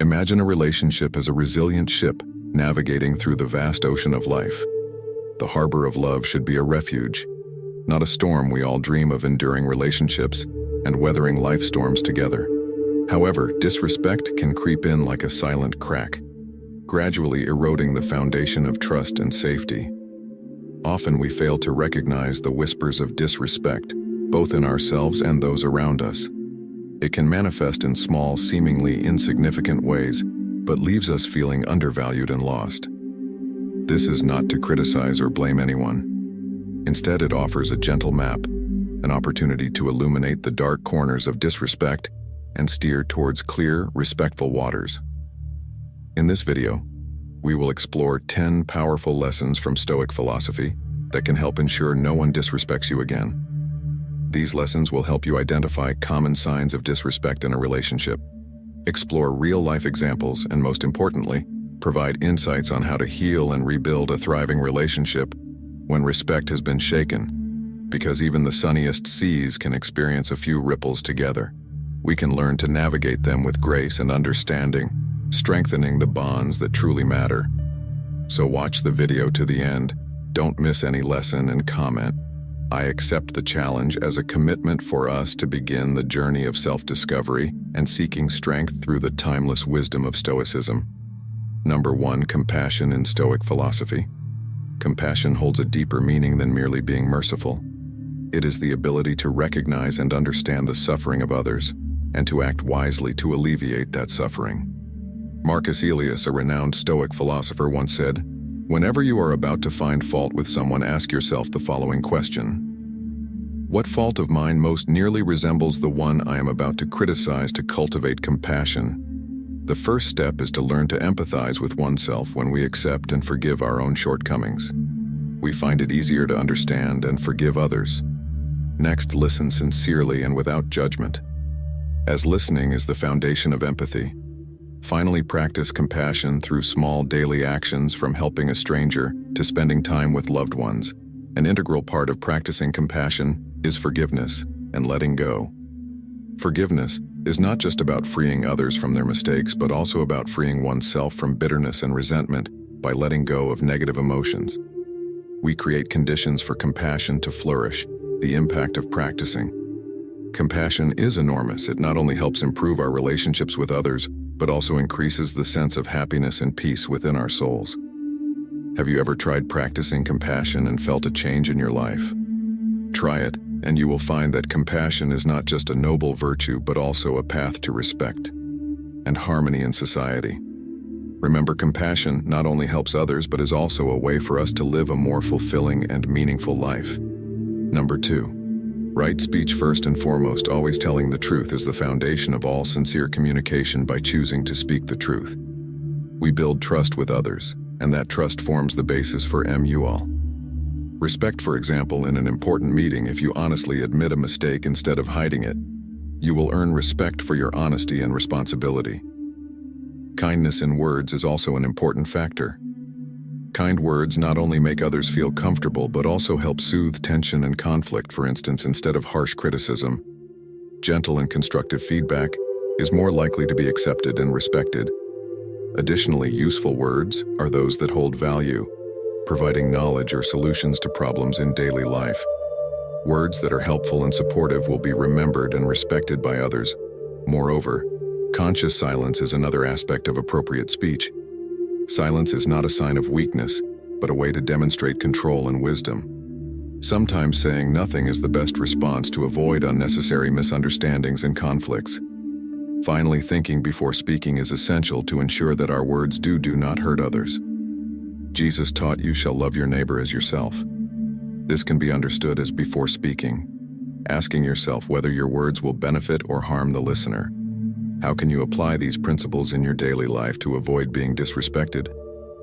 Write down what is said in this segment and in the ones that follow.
Imagine a relationship as a resilient ship navigating through the vast ocean of life. The harbor of love should be a refuge, not a storm. We all dream of enduring relationships and weathering life storms together. However, disrespect can creep in like a silent crack, gradually eroding the foundation of trust and safety. Often we fail to recognize the whispers of disrespect, both in ourselves and those around us. It can manifest in small, seemingly insignificant ways, but leaves us feeling undervalued and lost. This is not to criticize or blame anyone. Instead, it offers a gentle map, an opportunity to illuminate the dark corners of disrespect and steer towards clear, respectful waters. In this video, we will explore 10 powerful lessons from Stoic philosophy that can help ensure no one disrespects you again. These lessons will help you identify common signs of disrespect in a relationship, explore real-life examples, and most importantly, provide insights on how to heal and rebuild a thriving relationship when respect has been shaken. Because even the sunniest seas can experience a few ripples together, we can learn to navigate them with grace and understanding, strengthening the bonds that truly matter. So watch the video to the end, don't miss any lesson, and comment. I accept the challenge as a commitment for us to begin the journey of self-discovery and seeking strength through the timeless wisdom of Stoicism. Number 1. Compassion in Stoic philosophy. Compassion holds a deeper meaning than merely being merciful. It is the ability to recognize and understand the suffering of others, and to act wisely to alleviate that suffering. Marcus Aurelius, a renowned Stoic philosopher, once said, "Whenever you are about to find fault with someone, ask yourself the following question: what fault of mine most nearly resembles the one I am about to criticize? To cultivate compassion, the first step is to learn to empathize with oneself. When we accept and forgive our own shortcomings, we find it easier to understand and forgive others. Next, listen sincerely and without judgment, as listening is the foundation of empathy. Finally, practice compassion through small daily actions, from helping a stranger to spending time with loved ones. An integral part of practicing compassion is forgiveness and letting go. Forgiveness is not just about freeing others from their mistakes, but also about freeing oneself from bitterness and resentment by letting go of negative emotions. We create conditions for compassion to flourish. The impact of practicing compassion is enormous. It not only helps improve our relationships with others, but also increases the sense of happiness and peace within our souls. Have you ever tried practicing compassion and felt a change in your life? Try it, and you will find that compassion is not just a noble virtue, but also a path to respect and harmony in society. Remember, compassion not only helps others, but is also a way for us to live a more fulfilling and meaningful life. Number 2. Right speech. First and foremost, always telling the truth is the foundation of all sincere communication. By choosing to speak the truth, we build trust with others, and that trust forms the basis for MUL. Respect, for example, in an important meeting. If you honestly admit a mistake instead of hiding it, you will earn respect for your honesty and responsibility. Kindness in words is also an important factor. Kind words not only make others feel comfortable, but also help soothe tension and conflict. For instance, instead of harsh criticism, gentle and constructive feedback is more likely to be accepted and respected. Additionally, useful words are those that hold value, providing knowledge or solutions to problems in daily life. Words that are helpful and supportive will be remembered and respected by others. Moreover, conscious silence is another aspect of appropriate speech. Silence is not a sign of weakness, but a way to demonstrate control and wisdom. Sometimes saying nothing is the best response to avoid unnecessary misunderstandings and conflicts. Finally, thinking before speaking is essential to ensure that our words do not hurt others. Jesus taught, "You shall love your neighbor as yourself." This can be understood as, before speaking, asking yourself whether your words will benefit or harm the listener. How can you apply these principles in your daily life to avoid being disrespected?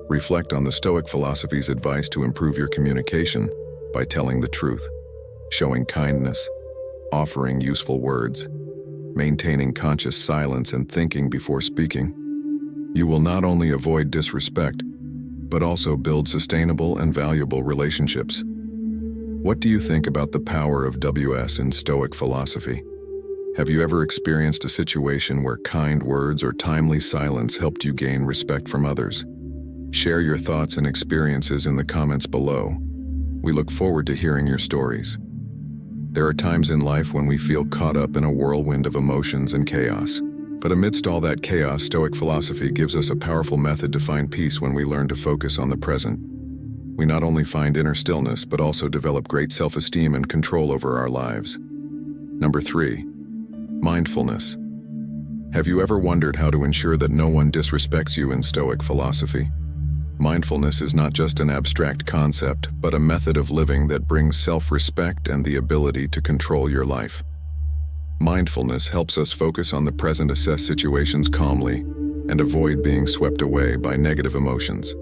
Reflect on the Stoic philosophy's advice to improve your communication by telling the truth, showing kindness, offering useful words, maintaining conscious silence, and thinking before speaking. You will not only avoid disrespect, but also build sustainable and valuable relationships. What do you think about the power of WS in Stoic philosophy? Have you ever experienced a situation where kind words or timely silence helped you gain respect from others? Share your thoughts and experiences in the comments below. We look forward to hearing your stories. There are times in life when we feel caught up in a whirlwind of emotions and chaos. But amidst all that chaos, Stoic philosophy gives us a powerful method to find peace when we learn to focus on the present. We not only find inner stillness, but also develop great self-esteem and control over our lives. Number 3. Mindfulness. Have you ever wondered how to ensure that no one disrespects you in Stoic philosophy? Mindfulness is not just an abstract concept, but a method of living that brings self-respect and the ability to control your life. Mindfulness helps us focus on the present, assess situations calmly, and avoid being swept away by negative emotions.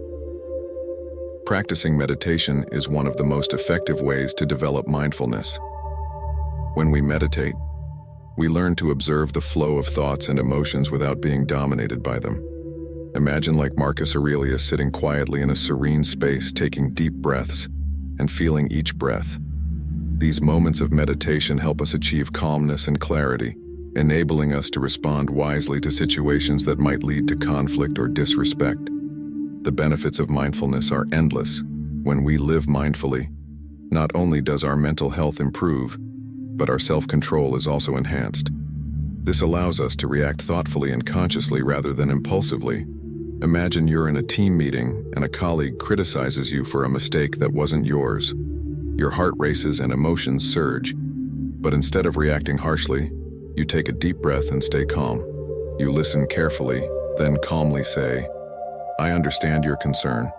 Practicing meditation is one of the most effective ways to develop mindfulness. When we meditate, we learn to observe the flow of thoughts and emotions without being dominated by them. Imagine like Marcus Aurelius sitting quietly in a serene space, taking deep breaths and feeling each breath. These moments of meditation help us achieve calmness and clarity, enabling us to respond wisely to situations that might lead to conflict or disrespect. The benefits of mindfulness are endless. When we live mindfully, not only does our mental health improve, but our self-control is also enhanced. This allows us to react thoughtfully and consciously rather than impulsively. Imagine you're in a team meeting and a colleague criticizes you for a mistake that wasn't yours. Your heart races and emotions surge, but instead of reacting harshly, you take a deep breath and stay calm. You listen carefully, then calmly say, "I understand your concern,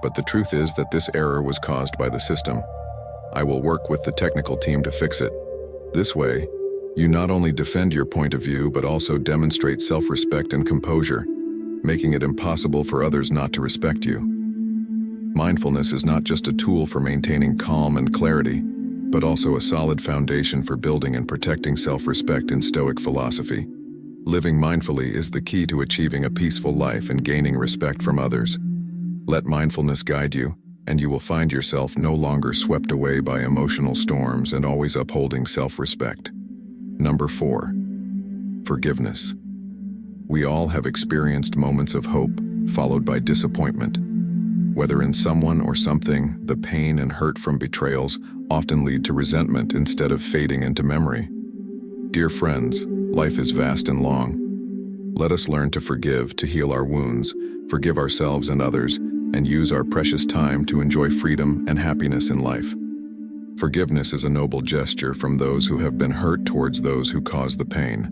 but the truth is that this error was caused by the system. I will work with the technical team to fix it." This way, you not only defend your point of view but also demonstrate self-respect and composure, making it impossible for others not to respect you. Mindfulness is not just a tool for maintaining calm and clarity, but also a solid foundation for building and protecting self-respect in Stoic philosophy. Living mindfully is the key to achieving a peaceful life and gaining respect from others. Let mindfulness guide you, and you will find yourself no longer swept away by emotional storms and always upholding self-respect. Number 4. Forgiveness. We all have experienced moments of hope, followed by disappointment. Whether in someone or something, the pain and hurt from betrayals often lead to resentment instead of fading into memory. Dear friends, life is vast and long. Let us learn to forgive, to heal our wounds, forgive ourselves and others, and use our precious time to enjoy freedom and happiness in life. Forgiveness is a noble gesture from those who have been hurt towards those who cause the pain.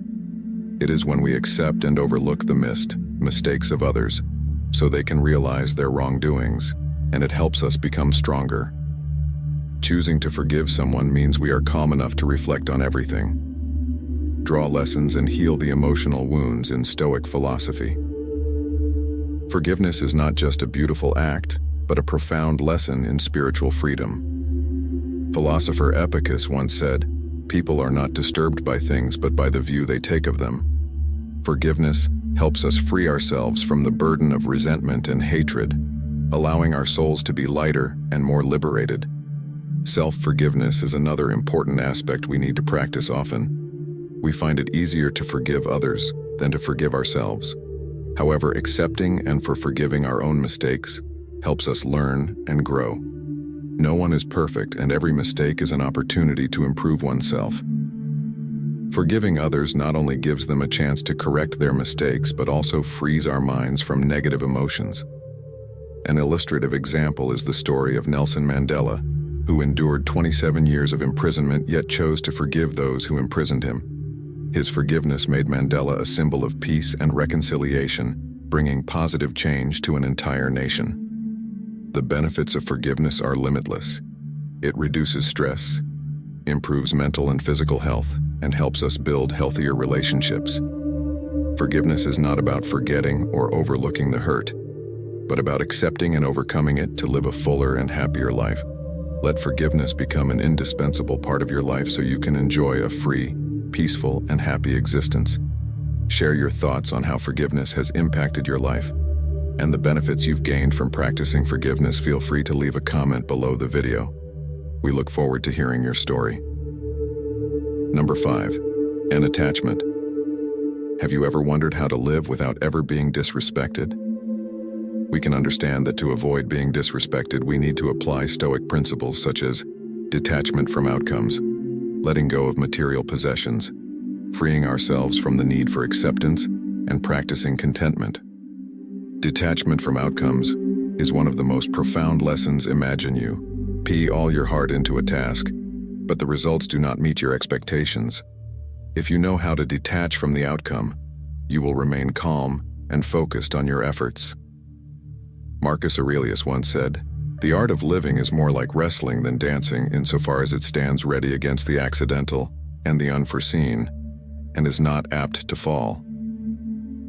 It is when we accept and overlook the mistakes of others, so they can realize their wrongdoings, and it helps us become stronger. Choosing to forgive someone means we are calm enough to reflect on everything, draw lessons, and heal the emotional wounds in Stoic philosophy. Forgiveness is not just a beautiful act, but a profound lesson in spiritual freedom. Philosopher Epictetus once said, "People are not disturbed by things but by the view they take of them." Forgiveness helps us free ourselves from the burden of resentment and hatred, allowing our souls to be lighter and more liberated. Self-forgiveness is another important aspect we need to practice often. We find it easier to forgive others than to forgive ourselves. However, accepting and forgiving our own mistakes helps us learn and grow. No one is perfect, and every mistake is an opportunity to improve oneself. Forgiving others not only gives them a chance to correct their mistakes, but also frees our minds from negative emotions. An illustrative example is the story of Nelson Mandela, who endured 27 years of imprisonment yet chose to forgive those who imprisoned him. His forgiveness made Mandela a symbol of peace and reconciliation, bringing positive change to an entire nation. The benefits of forgiveness are limitless. It reduces stress, improves mental and physical health, and helps us build healthier relationships. Forgiveness is not about forgetting or overlooking the hurt, but about accepting and overcoming it to live a fuller and happier life. Let forgiveness become an indispensable part of your life so you can enjoy a free, peaceful, and happy existence. Share your thoughts on how forgiveness has impacted your life and the benefits you've gained from practicing forgiveness. Feel free to leave a comment below the video. We look forward to hearing your story. Number 5. and attachment. Have you ever wondered how to live without ever being disrespected? We can understand that to avoid being disrespected, we need to apply Stoic principles such as detachment from outcomes, letting go of material possessions, freeing ourselves from the need for acceptance, and practicing contentment. Detachment from outcomes is one of the most profound lessons. Imagine you put all your heart into a task, but the results do not meet your expectations. If you know how to detach from the outcome, you will remain calm and focused on your efforts. Marcus Aurelius once said, "The art of living is more like wrestling than dancing insofar as it stands ready against the accidental and the unforeseen, and is not apt to fall."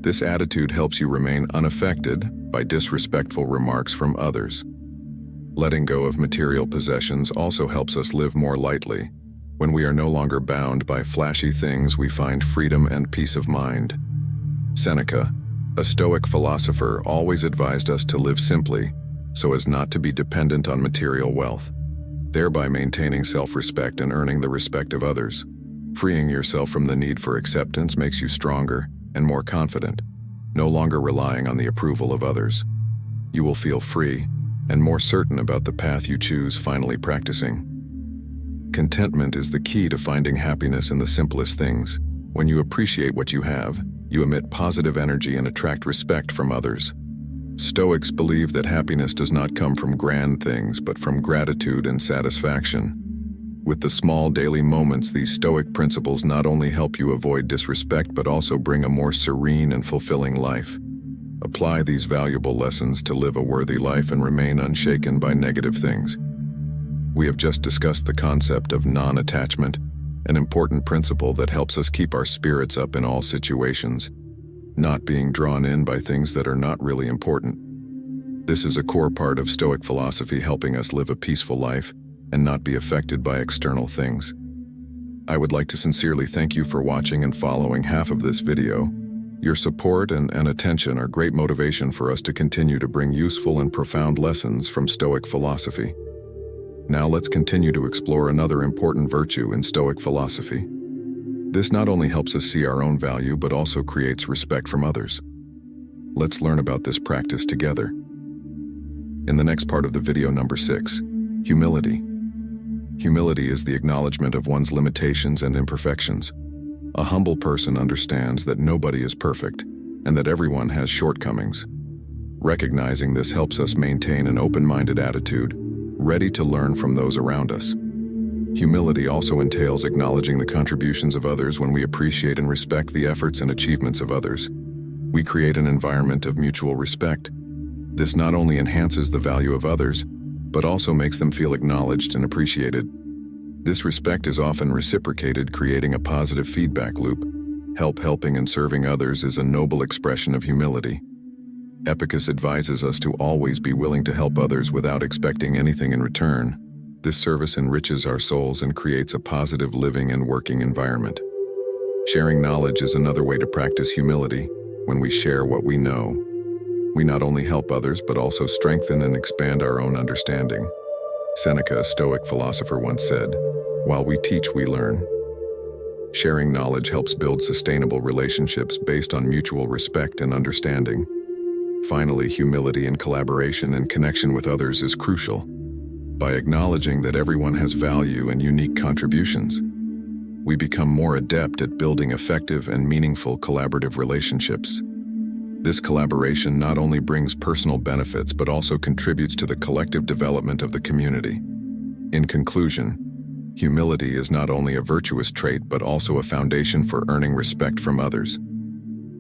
This attitude helps you remain unaffected by disrespectful remarks from others. Letting go of material possessions also helps us live more lightly. When we are no longer bound by flashy things, we find freedom and peace of mind. Seneca, a Stoic philosopher, always advised us to live simply so as not to be dependent on material wealth, thereby maintaining self-respect and earning the respect of others. Freeing yourself from the need for acceptance makes you stronger and more confident, no longer relying on the approval of others. You will feel free and more certain about the path you choose. Finally, practicing contentment is the key to finding happiness in the simplest things. When you appreciate what you have, you emit positive energy and attract respect from others. Stoics believe that happiness does not come from grand things, but from gratitude and satisfaction. With the small daily moments, these Stoic principles not only help you avoid disrespect, but also bring a more serene and fulfilling life. Apply these valuable lessons to live a worthy life and remain unshaken by negative things. We have just discussed the concept of non-attachment, an important principle that helps us keep our spirits up in all situations, not being drawn in by things that are not really important. This is a core part of Stoic philosophy, helping us live a peaceful life and not be affected by external things. I would like to sincerely thank you for watching and following half of this video. Your support and attention are great motivation for us to continue to bring useful and profound lessons from Stoic philosophy. Now let's continue to explore another important virtue in Stoic philosophy. This not only helps us see our own value, but also creates respect from others. Let's learn about this practice together. In the next part of the video, number 6, humility. Humility is the acknowledgement of one's limitations and imperfections. A humble person understands that nobody is perfect and that everyone has shortcomings. Recognizing this helps us maintain an open-minded attitude, ready to learn from those around us. Humility also entails acknowledging the contributions of others. When we appreciate and respect the efforts and achievements of others, we create an environment of mutual respect. This not only enhances the value of others, but also makes them feel acknowledged and appreciated. This respect is often reciprocated, creating a positive feedback loop. Helping and serving others is a noble expression of humility. Epicus advises us to always be willing to help others without expecting anything in return. This service enriches our souls and creates a positive living and working environment. Sharing knowledge is another way to practice humility. When we share what we know, we not only help others, but also strengthen and expand our own understanding. Seneca, a Stoic philosopher, once said, "While we teach, we learn." Sharing knowledge helps build sustainable relationships based on mutual respect and understanding. Finally, humility in collaboration and connection with others is crucial. By acknowledging that everyone has value and unique contributions, we become more adept at building effective and meaningful collaborative relationships. This collaboration not only brings personal benefits, but also contributes to the collective development of the community. In conclusion, humility is not only a virtuous trait, but also a foundation for earning respect from others.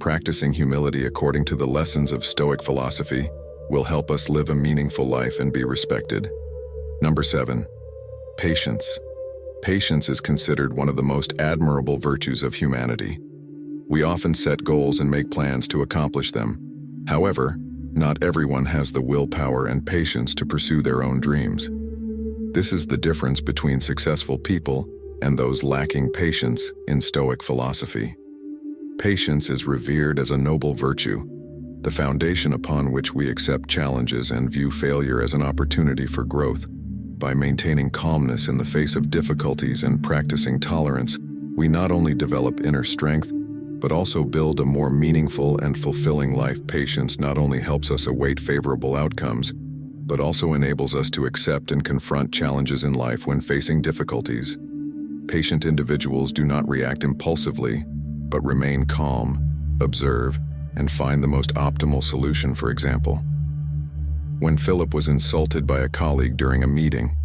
Practicing humility according to the lessons of Stoic philosophy will help us live a meaningful life and be respected. Number 7, patience. Patience is considered one of the most admirable virtues of humanity. We often set goals and make plans to accomplish them. However, not everyone has the willpower and patience to pursue their own dreams. This is the difference between successful people and those lacking patience in Stoic philosophy. Patience is revered as a noble virtue, the foundation upon which we accept challenges and view failure as an opportunity for growth. By maintaining calmness in the face of difficulties and practicing tolerance, we not only develop inner strength, but also build a more meaningful and fulfilling life. Patience not only helps us await favorable outcomes, but also enables us to accept and confront challenges in life when facing difficulties. Patient individuals do not react impulsively, but remain calm, observe, and find the most optimal solution. For example, when Philip was insulted by a colleague during a meeting,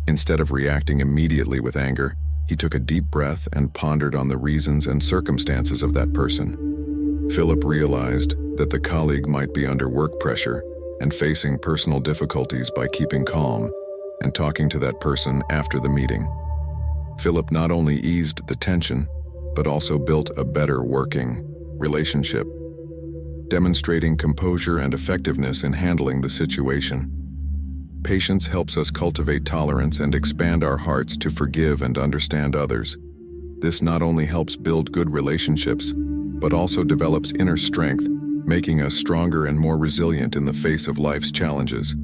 instead of reacting immediately with anger, he took a deep breath and pondered on the reasons and circumstances of that person. Philip realized that the colleague might be under work pressure and facing personal difficulties. By keeping calm and talking to that person after the meeting, Philip not only eased the tension, but also built a better working relationship, demonstrating composure and effectiveness in handling the situation. Patience helps us cultivate tolerance and expand our hearts to forgive and understand others. This not only helps build good relationships, but also develops inner strength, making us stronger and more resilient in the face of life's challenges.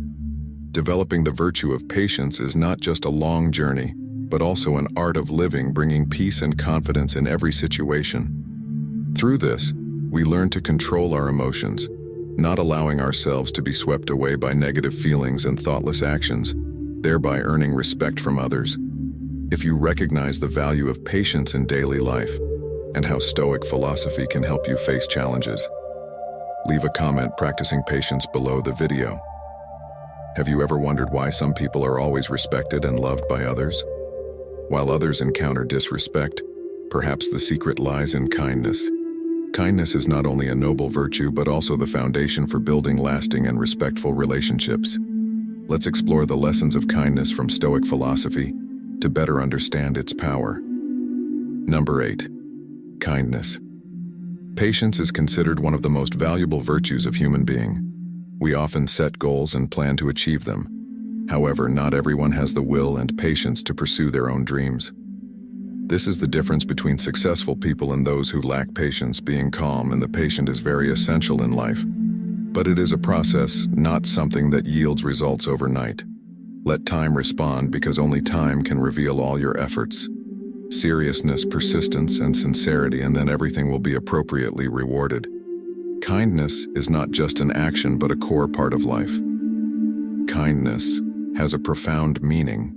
Developing the virtue of patience is not just a long journey, but also an art of living, bringing peace and confidence in every situation. Through this, we learn to control our emotions, not allowing ourselves to be swept away by negative feelings and thoughtless actions, thereby earning respect from others. If you recognize the value of patience in daily life and how Stoic philosophy can help you face challenges, leave a comment practicing patience below the video. Have you ever wondered why some people are always respected and loved by others, while others encounter disrespect? Perhaps the secret lies in kindness. Kindness is not only a noble virtue, but also the foundation for building lasting and respectful relationships. Let's explore the lessons of kindness from Stoic philosophy to better understand its power. Number 8. Kindness. Patience is considered one of the most valuable virtues of human being. We often set goals and plan to achieve them. However, not everyone has the will and patience to pursue their own dreams. This is the difference between successful people and those who lack patience. Being calm and the patient is very essential in life. But it is a process, not something that yields results overnight. Let time respond, because only time can reveal all your efforts. Seriousness, persistence, and sincerity, and then everything will be appropriately rewarded. Kindness is not just an action, but a core part of life. Kindness has a profound meaning,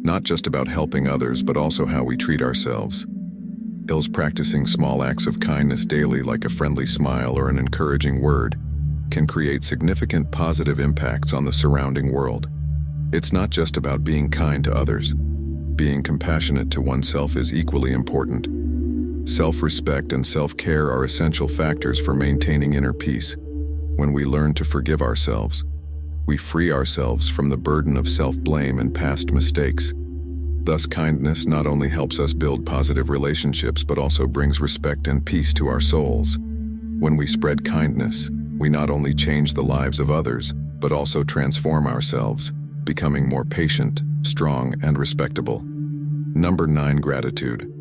not just about helping others, but also how we treat ourselves. Practicing small acts of kindness daily, like a friendly smile or an encouraging word, can create significant positive impacts on the surrounding world. It's not just about being kind to others. Being compassionate to oneself is equally important. Self-respect and self-care are essential factors for maintaining inner peace. When we learn to forgive ourselves, we free ourselves from the burden of self-blame and past mistakes. Thus, kindness not only helps us build positive relationships, but also brings respect and peace to our souls. When we spread kindness, we not only change the lives of others, but also transform ourselves, becoming more patient, strong, and respectable. Number 9. Gratitude.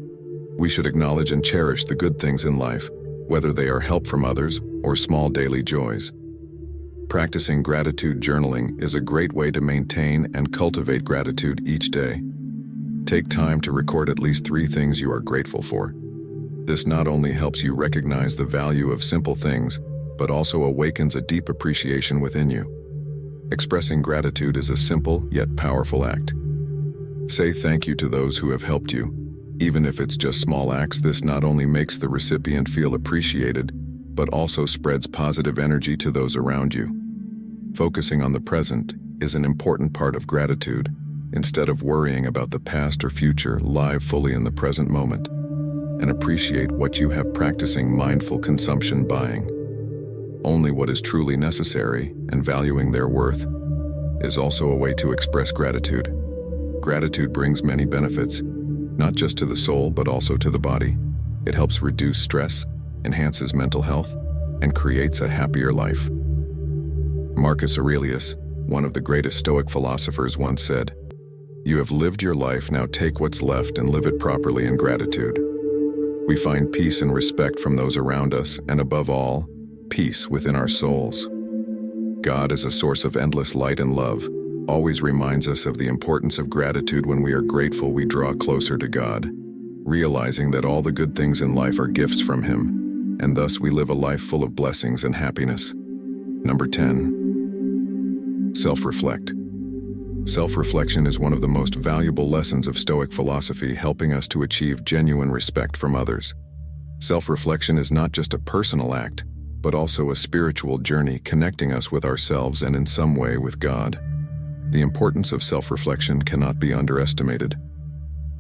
We should acknowledge and cherish the good things in life, whether they are help from others or small daily joys. Practicing gratitude journaling is a great way to maintain and cultivate gratitude each day. Take time to record at least 3 things you are grateful for. This not only helps you recognize the value of simple things, but also awakens a deep appreciation within you. Expressing gratitude is a simple yet powerful act. Say thank you to those who have helped you. Even if it's just small acts, this not only makes the recipient feel appreciated, but also spreads positive energy to those around you. Focusing on the present is an important part of gratitude. Instead of worrying about the past or future, live fully in the present moment and appreciate what you have. Practicing mindful consumption, buying only what is truly necessary and valuing their worth, is also a way to express gratitude. Gratitude brings many benefits, not just to the soul, but also to the body. It helps reduce stress, enhances mental health, and creates a happier life. Marcus Aurelius, one of the greatest Stoic philosophers, once said, "You have lived your life, now take what's left and live it properly in gratitude." We find peace and respect from those around us, and above all, peace within our souls. God, is a source of endless light and love, always reminds us of the importance of gratitude. When we are grateful, we draw closer to God, realizing that all the good things in life are gifts from Him, and thus we live a life full of blessings and happiness. Number 10. Self-reflect. Self-reflection is one of the most valuable lessons of Stoic philosophy, helping us to achieve genuine respect from others. Self-reflection is not just a personal act, but also a spiritual journey connecting us with ourselves and in some way with God. The importance of self-reflection cannot be underestimated.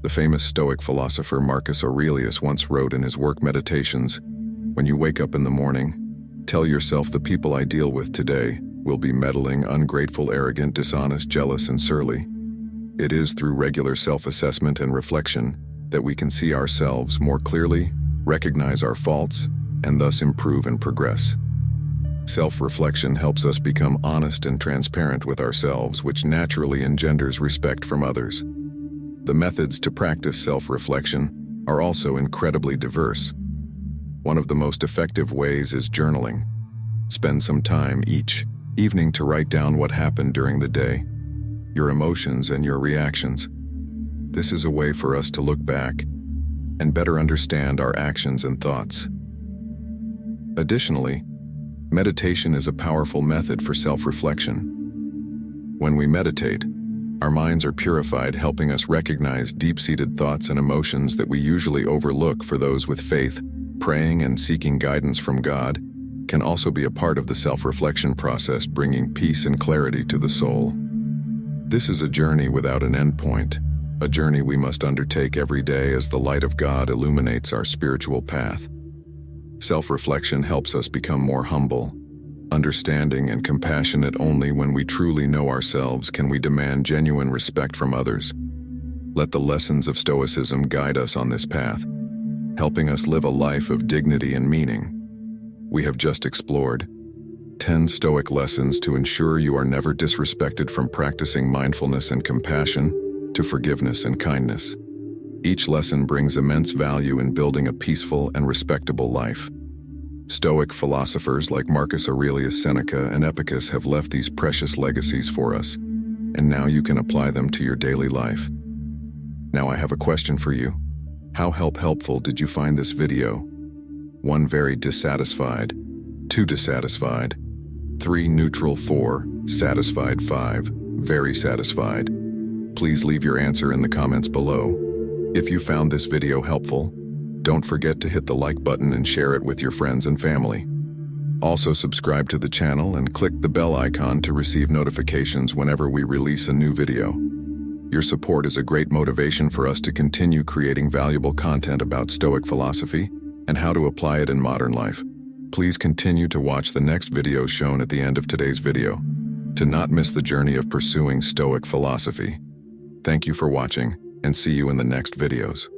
The famous Stoic philosopher Marcus Aurelius once wrote in his work Meditations, "When you wake up in the morning, tell yourself the people I deal with today will be meddling, ungrateful, arrogant, dishonest, jealous, and surly." It is through regular self-assessment and reflection that we can see ourselves more clearly, recognize our faults, and thus improve and progress. Self-reflection helps us become honest and transparent with ourselves, which naturally engenders respect from others. The methods to practice self-reflection are also incredibly diverse. One of the most effective ways is journaling. Spend some time each evening to write down what happened during the day, your emotions and your reactions. This is a way for us to look back and better understand our actions and thoughts. Additionally, meditation is a powerful method for self-reflection. When we meditate, our minds are purified, helping us recognize deep-seated thoughts and emotions that we usually overlook. For those with faith, praying and seeking guidance from God can also be a part of the self-reflection process, bringing peace and clarity to the soul. This is a journey without an endpoint, a journey we must undertake every day as the light of God illuminates our spiritual path. Self-reflection helps us become more humble, understanding, and compassionate. Only when we truly know ourselves can we demand genuine respect from others. Let the lessons of Stoicism guide us on this path, helping us live a life of dignity and meaning. We have just explored 10 Stoic lessons to ensure you are never disrespected, from practicing mindfulness and compassion to forgiveness and kindness. Each lesson brings immense value in building a peaceful and respectable life. Stoic philosophers like Marcus Aurelius, Seneca, and Epictetus have left these precious legacies for us, and now you can apply them to your daily life. Now I have a question for you. How helpful did you find this video? 1, very dissatisfied. 2, dissatisfied. 3, neutral. 4, satisfied. 5, very satisfied. Please leave your answer in the comments below. If you found this video helpful, don't forget to hit the like button and share it with your friends and family. Also, subscribe to the channel and click the bell icon to receive notifications whenever we release a new video. Your support is a great motivation for us to continue creating valuable content about Stoic philosophy and how to apply it in modern life. Please continue to watch the next video shown at the end of today's video to not miss the journey of pursuing Stoic philosophy. Thank you for watching, and see you in the next videos.